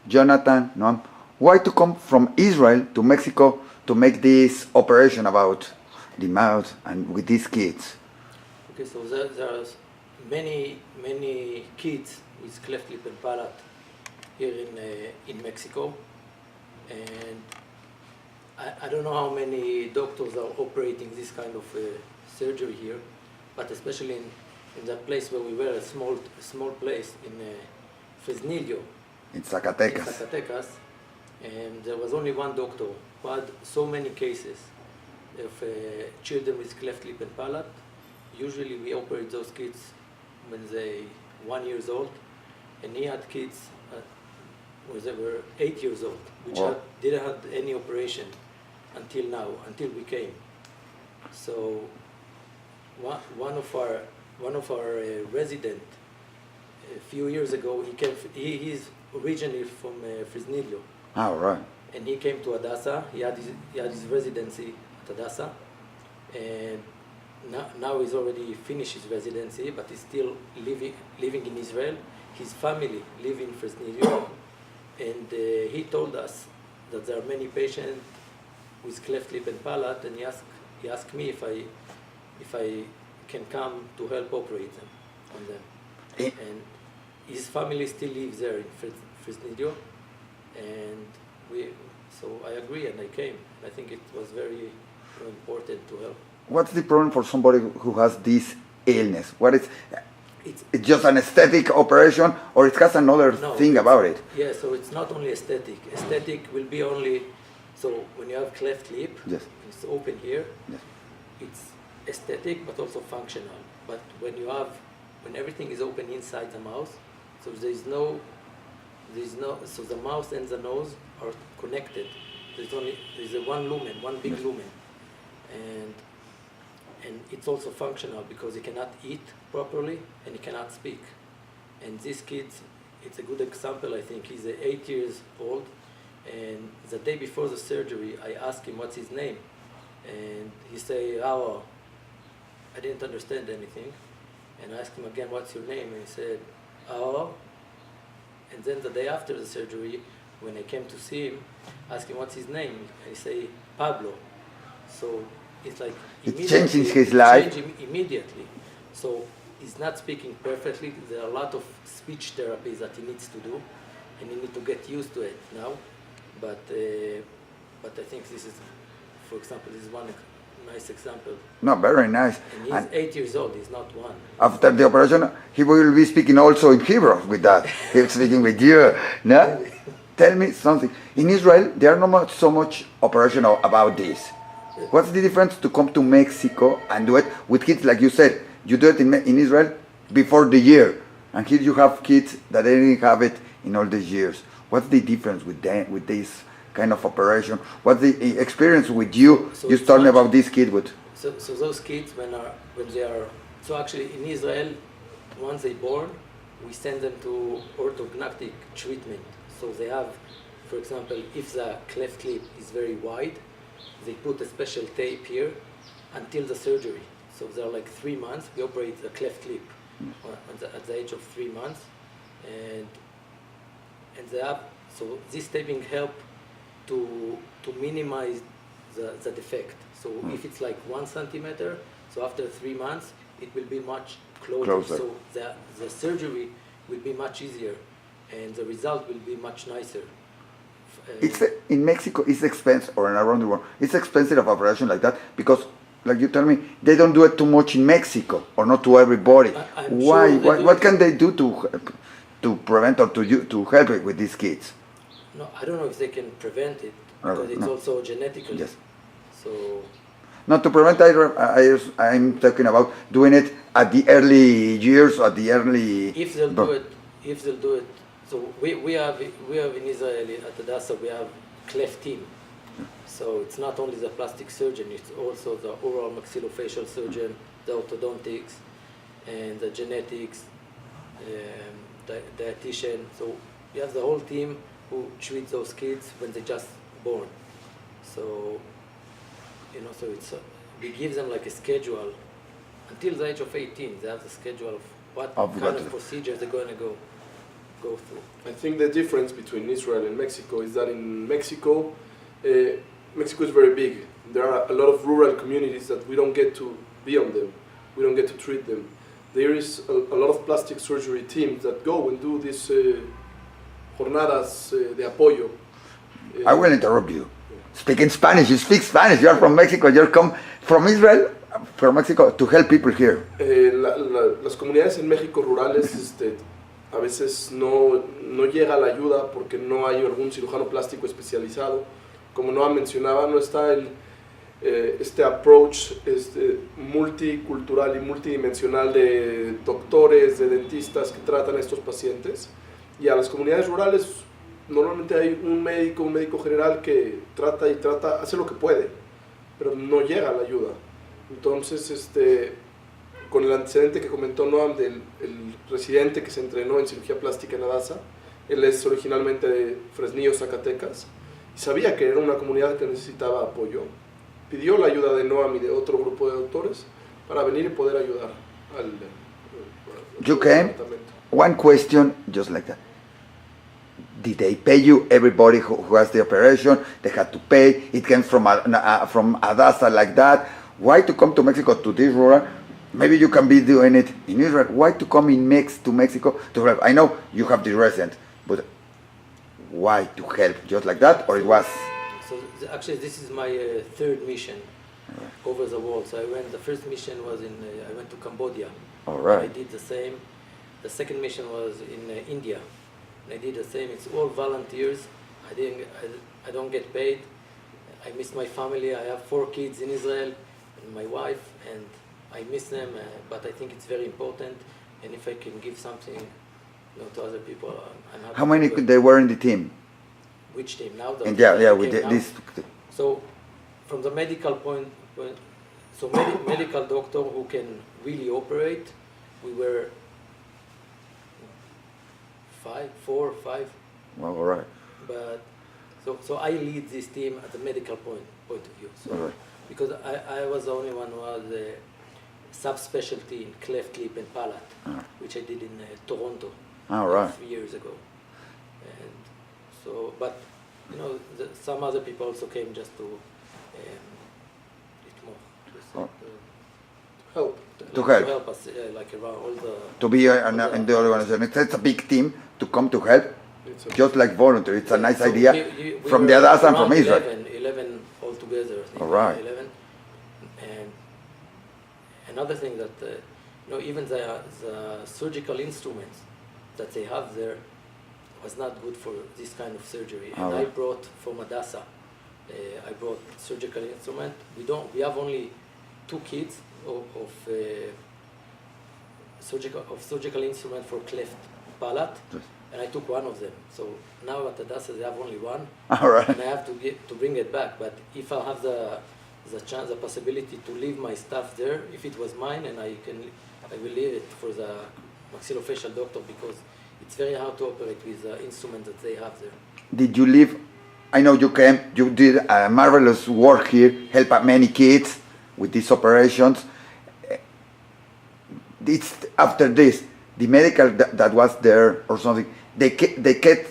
Jonathan, Noam, why to come from Israel to Mexico to make this operation about the mouth and with these kids? Okay, so there are many kids with cleft lip and palate here in Mexico, and I don't know how many doctors are operating this kind of surgery here, but especially in that place where we were, a small place in Fresnillo, In Zacatecas. and there was only one doctor who had so many cases of children with cleft lip and palate. Usually we operate those kids when they 1 year old, and he had kids when they were 8 years old, which didn't have any operation until now, until we came. So one of our resident a few years ago, he's originally from Fresnillo. Oh, right. And he came to Hadassah. He had his residency at Hadassah, and now he's already finished his residency, but he's still living in Israel. His family live in Fresnillo, and he told us that there are many patients with cleft lip and palate, and he asked me if I can come to help operate them on them. And his family still lives there in Fresnillo, and so I agree and I came. I think it was very important to help. What's the problem for somebody who has this illness? It's just an aesthetic operation, or it has another thing about it? Yeah, so it's not only aesthetic. Aesthetic will be only, so when you have cleft lip, yes, it's open here, yes, it's aesthetic but also functional. But when everything is open inside the mouth, so so the mouth and the nose are connected. There's a one lumen, one big lumen, and it's also functional because he cannot eat properly and he cannot speak. And these kids, it's a good example. I think he's 8 years old, and the day before the surgery, I asked him what's his name, and he say, "Oh, I didn't understand anything." And I asked him again, "What's your name?" And he said, "Oh." And then the day after the surgery, when I came to see him, asked him what's his name, and he say, "Pablo." So it's like it changing his life immediately. So he's not speaking perfectly. There are a lot of speech therapies that he needs to do, and he needs to get used to it now. But I think this is, for example, this is one nice example. No, very nice. And he's 8 years old. He's not one. After the operation, he will be speaking also in Hebrew with that. He's speaking with you. No? Tell me something. In Israel, there are not so much operation about this. What's the difference to come to Mexico and do it with kids, like you said? You do it in Israel before the year, and here you have kids that they didn't have it in all these years. What's the difference with this kind of operation? What's the experience with you? So you told me about this kid with. So those kids when they are actually in Israel, once they born, we send them to orthodontic treatment. So they have, for example, if the cleft lip is very wide, they put a special tape here until the surgery. So they're like 3 months. We operate the cleft lip at the age of 3 months, and they have, so this taping help to minimize the defect. So if it's like 1 centimeter, so after 3 months it will be much closer. So the surgery will be much easier, and the result will be much nicer. It's in Mexico. It's expensive, or around the world. It's expensive of operation like that because, like you tell me, they don't do it too much in Mexico, or not to everybody. Why? Sure What can they do to prevent or to help it with these kids? No, I don't know if they can prevent it because it's also genetically. Yes. So. Not to prevent. I'm talking about doing it at the early years, or at the early. If they'll do it. So we have in Israel at Hadassah we have cleft team. So it's not only the plastic surgeon, it's also the oral maxillofacial surgeon, the orthodontics, and the genetics, dietitian. So we have the whole team who treats those kids when they just born. So so we give them like a schedule until the age of 18. They have the schedule of what kind of procedures they're going to go go through. I think the difference between Israel and Mexico is that in Mexico, Mexico is very big. There are a lot of rural communities that we don't get to be on them. We don't get to treat them. There is a lot of plastic surgery teams that go and do these jornadas de apoyo. I will interrupt you. Speak in Spanish. You speak Spanish. You are from Mexico. You come from Israel, from Mexico, to help people here. Las comunidades en México rurales a veces no llega la ayuda porque no hay algún cirujano plástico especializado. Como Noah mencionaba, no está este approach multicultural y multidimensional de doctores, de dentistas que tratan a estos pacientes. Y a las comunidades rurales normalmente hay un médico general que trata, hace lo que puede, pero no llega la ayuda. Entonces, con el antecedente que comentó Noam del residente que se entrenó en cirugía plástica en Adasa, él es originalmente de Fresnillo, Zacatecas, y sabía que era una comunidad que necesitaba apoyo. Pidió la ayuda de Noam y de otro grupo de doctores para venir y poder ayudar al departamento. One question, just like that. Did they pay you? Everybody who has the operation, they had to pay. It came from Adasa like that. Why to come to Mexico, to this rural? Maybe you can be doing it in Israel. Why to come to Mexico to help? I know you have the resident, but why to help just like that? Or it was? So actually, this is my third mission over the world. So the first mission was I went to Cambodia. All right. I did the same. The second mission was in India. I did the same. It's all volunteers. I don't get paid. I miss my family. I have 4 kids in Israel and my wife, and I miss them. But I think it's very important. And if I can give something, to other people, I'm happy. How many they were in the team? Which team now? And with this. So, from the medical point, medical doctor who can really operate, we were 4 or 5. Well, all right. But so I lead this team at the medical point of view. So all right. Because I was the only one who was a subspecialty in cleft lip and palate, which I did in Toronto. All right. 3 years ago. And so, but some other people also came just to help. To help us, like around all the. To be in the organization, it's a big team to come to help. Just like voluntary, it's a nice idea we from the Adasa and from Israel. 11 altogether. I think, all right. 11. And another thing that even the surgical instruments that they have there was not good for this kind of surgery. And I brought from Adasa. I brought surgical instrument. We have only 2 kits of surgical instrument for cleft palate, and I took one of them. So now at Adasa they have only one, all right. And I have to bring it back. But if I have the chance, the possibility to leave my stuff there, if it was mine, and I will leave it for the maxillofacial doctor, because it's very hard to operate with the instrument that they have there. Did you leave? I know you came. You did a marvelous work here, help many kids with these operations. It's after this, the medical that was there or something, they get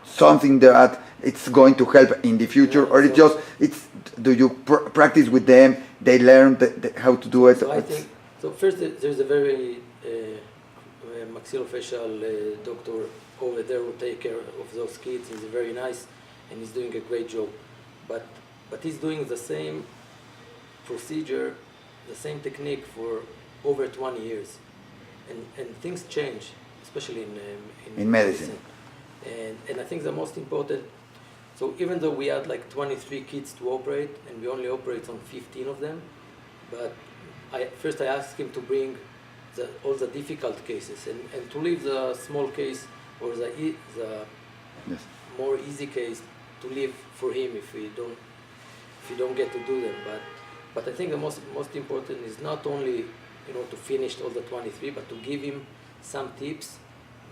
something that it's going to help in the future, or do you practice with them? They learn how to do it. So I think first there's a very maxillofacial doctor over there who take care of those kids. He's very nice and he's doing a great job, but he's doing the same procedure, the same technique for over 20 years, and things change, especially in medicine. And I think the most important, so even though we had like 23 kids to operate and we only operate on 15 of them, but first I asked him to bring all the difficult cases and to leave the small case or the more easy case to leave for him if we don't get to do them. But I think the most important is not only to finish all the 23, but to give him some tips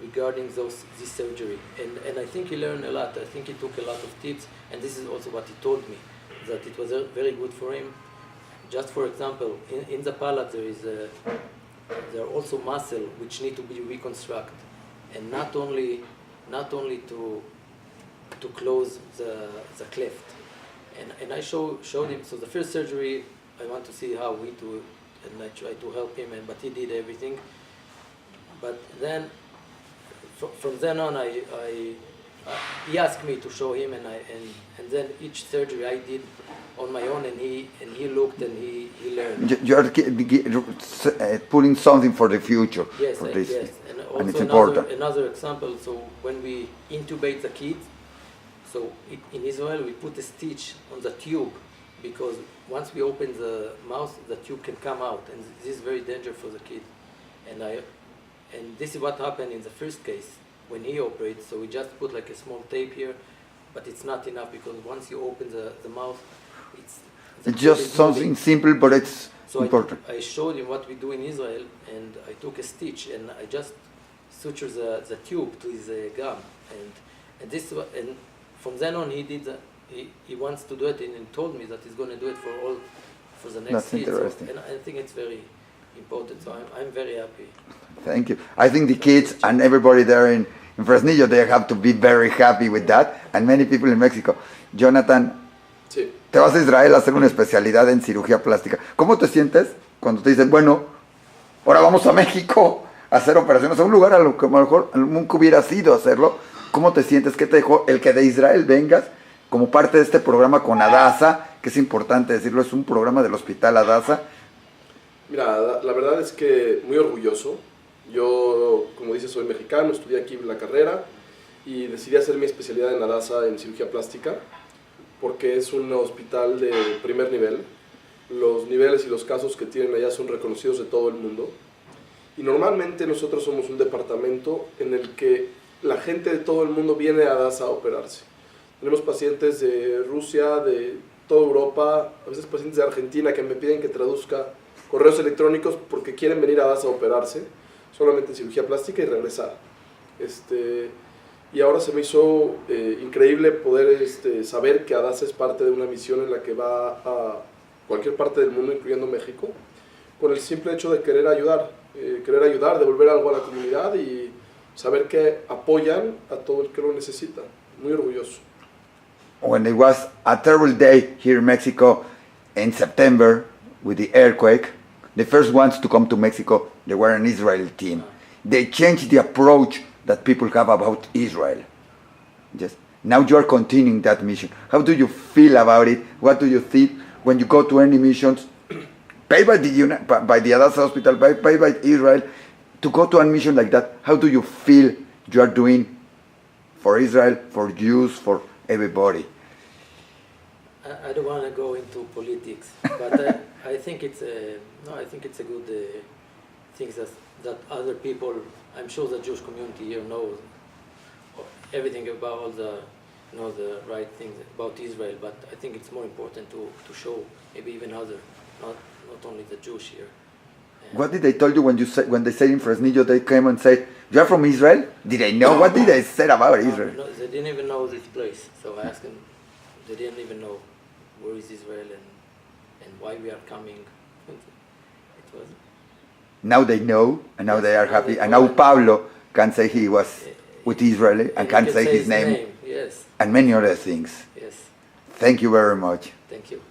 regarding this surgery. And I think he learned a lot. I think he took a lot of tips, and this is also what he told me, that it was very good for him. Just for example, in the palate there are also muscle which need to be reconstructed. and not only to close the cleft. And I showed him. So the first surgery, I want to see how we do it, and I try to help him, but he did everything. But then, from then on, he asked me to show him, and then each surgery I did on my own, and he looked and he learned. You are putting something for the future. Yes, for this. yes, and also And it's important. another example. So when we intubate the kid, so in Israel we put a stitch on the tube, because once we open the mouth, the tube can come out, and this is very dangerous for the kid. And this is what happened in the first case when he operated. So we just put like a small tape here, but it's not enough, because once you open the mouth, the It's tube just is something moving. simple, but it's So important. I showed him what we do in Israel, and I took a stitch and I just sutured the tube to his gum, and from then on he wants to do it, and he told me that he's going to do it for the next That's kid. interesting. So, and I think it's very important. So I'm very happy. Thank you. I think the kids and everybody there in Fresnillo, they have to be very happy with that, and many people in Mexico. Jonathan, Sí. te vas a Israel a hacer una especialidad en cirugía plástica. ¿Cómo te sientes cuando te dicen, bueno, ahora vamos a México a hacer operaciones a un lugar a lo que a lo mejor nunca hubieras ido a hacerlo? ¿Cómo te sientes? ¿Qué te dejó el que de Israel vengas como parte de este programa con Adasa? Que es importante decirlo, es un programa del Hospital Adasa. Mira, la verdad es que muy orgulloso. Yo, como dices, soy mexicano, estudié aquí la carrera y decidí hacer mi especialidad en Adasa en cirugía plástica, porque es un hospital de primer nivel. Los niveles y los casos que tienen allá son reconocidos de todo el mundo. Y normalmente nosotros somos un departamento en el que la gente de todo el mundo viene a Adasa a operarse. Tenemos pacientes de Rusia, de toda Europa, a veces pacientes de Argentina que me piden que traduzca correos electrónicos porque quieren venir a Adasa a operarse, solamente en cirugía plástica y regresar. Y ahora se me hizo increíble poder saber que Adasa es parte de una misión en la que va a cualquier parte del mundo, incluyendo México, con el simple hecho de querer ayudar, devolver algo a la comunidad y saber que apoyan a todo el que lo necesita. Muy orgulloso. When it was a terrible day here in Mexico in September with the earthquake, the first ones to come to Mexico, they were an Israeli team. They changed the approach that people have about Israel. Yes. Now you are continuing that mission. How do you feel about it? What do you think when you go to any missions, paid by the Adasa Hospital, paid by Israel, to go to a mission like that? How do you feel you are doing for Israel, for Jews, for everybody? I don't want to go into politics, but I think it's a good thing that other people. I'm sure the Jewish community here knows everything about all the right things about Israel. But I think it's more important to show maybe even other, not only the Jewish here. What did they tell you when they said in Fresnillo, they came and said, you are from Israel? Did they know? What did they say about Israel? No, they didn't even know this place. So I asked them, they didn't even know where is Israel and why we are coming. It was. Now they know, and now Yes, they are now happy. they And know. now Pablo can say he was with Israel and you can say his name, Yes, and many other things. yes. Thank you very much. Thank you.